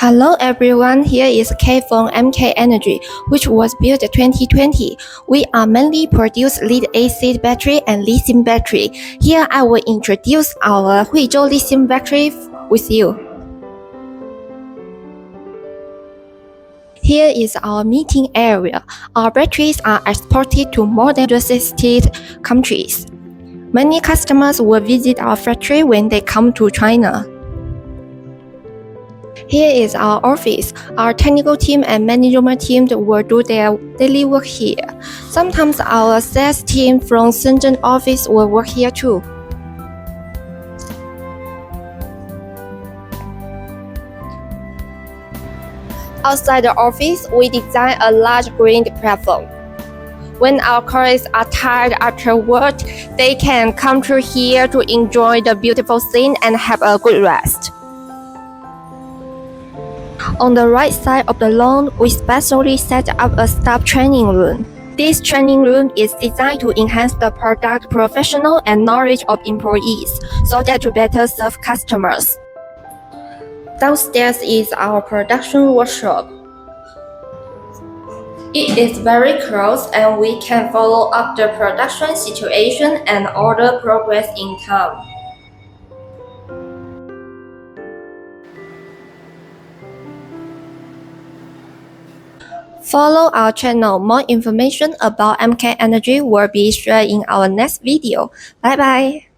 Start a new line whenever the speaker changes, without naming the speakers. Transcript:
Hello everyone, here is K from MK Energy, which was built in 2020. We are mainly produce lead-acid battery and lithium battery. Here I will introduce our Huizhou lithium battery with you. Here is our meeting area. Our batteries are exported to more than 60 countries. Many customers will visit our factory when they come to China. Here is our office. Our technical team and management team will do their daily work here. Sometimes our sales team from Shenzhen office will work here too. Outside the office, we design a large green platform. When our colleagues are tired after work, they can come to here to enjoy the beautiful scene and have a good rest. On the right side of the lawn, we specially set up a staff training room. This training room is designed to enhance the product professional and knowledge of employees, so that to better serve customers. Downstairs is our production workshop. It is very close and we can follow up the production situation and order progress in time. Follow our channel. More information about MK Energy will be shared in our next video. Bye bye.